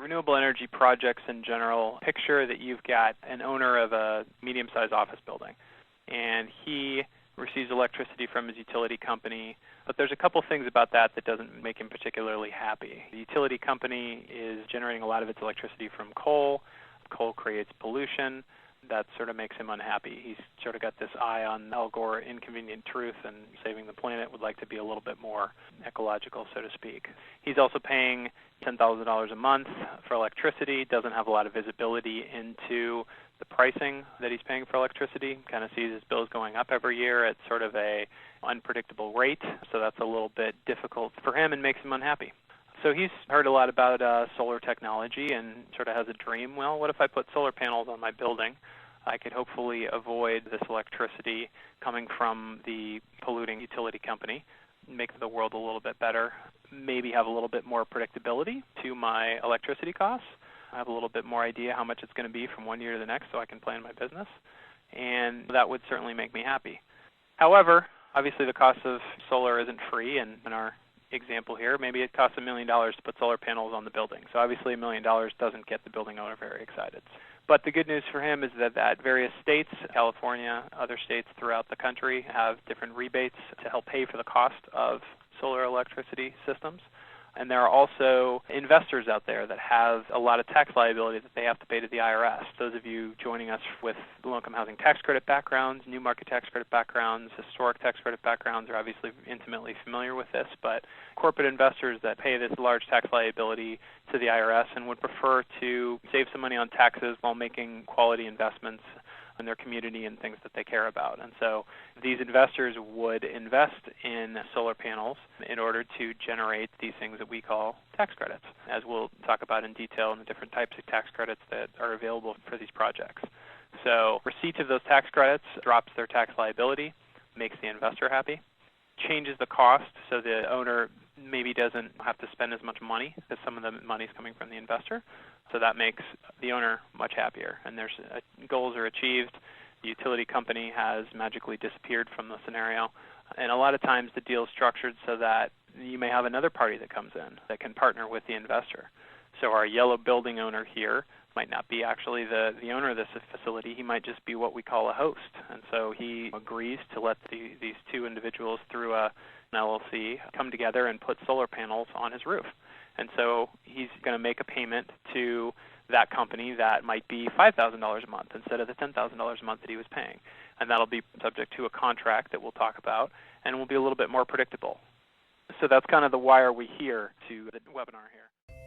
renewable energy projects in general, picture that you've got an owner of a medium-sized office building, and he receives electricity from his utility company, but there's a couple things about that that doesn't make him particularly happy. The utility company is generating a lot of its electricity from coal. Coal creates pollution. That sort of makes him unhappy. He's sort of got this eye on Al Gore inconvenient truth, and saving the planet would like to be a little bit more ecological, so to speak. He's also paying $10,000 a month for electricity, doesn't have a lot of visibility into the pricing that he's paying for electricity, kind of sees his bills going up every year at sort of a unpredictable rate, so that's a little bit difficult for him and makes him unhappy. So he's heard a lot about solar technology and sort of has a dream. Well, what if I put solar panels on my building? I could hopefully avoid this electricity coming from the polluting utility company, make the world a little bit better, maybe have a little bit more predictability to my electricity costs. I have a little bit more idea how much it's going to be from one year to the next so I can plan my business, and that would certainly make me happy. However, obviously the cost of solar isn't free, and in our example here, maybe it costs $1 million to put solar panels on the building. So obviously $1 million doesn't get the building owner very excited. But the good news for him is that various states, California, other states throughout the country, have different rebates to help pay for the cost of solar electricity systems. And there are also investors out there that have a lot of tax liability that they have to pay to the IRS. Those of you joining us with low-income housing tax credit backgrounds, new market tax credit backgrounds, historic tax credit backgrounds are obviously intimately familiar with this, but corporate investors that pay this large tax liability to the IRS and would prefer to save some money on taxes while making quality investments in their community and things that they care about. And so these investors would invest in solar panels in order to generate these things that we call tax credits, as we'll talk about in detail in the different types of tax credits that are available for these projects. So receipt of those tax credits drops their tax liability, makes the investor happy, changes the cost so the owner maybe doesn't have to spend as much money because some of the money is coming from the investor. So that makes the owner much happier, and there's goals are achieved. The utility company has magically disappeared from the scenario, and a lot of times the deal is structured so that you may have another party that comes in that can partner with the investor. So our yellow building owner here might not be actually the owner of this facility. He might just be what we call a host, and so he agrees to let these two individuals through an LLC come together and put solar panels on his roof. And so he's going to make a payment to that company that might be $5,000 a month instead of the $10,000 a month that he was paying. And that'll be subject to a contract that we'll talk about, and will be a little bit more predictable. So that's kind of the why are we here to the webinar here.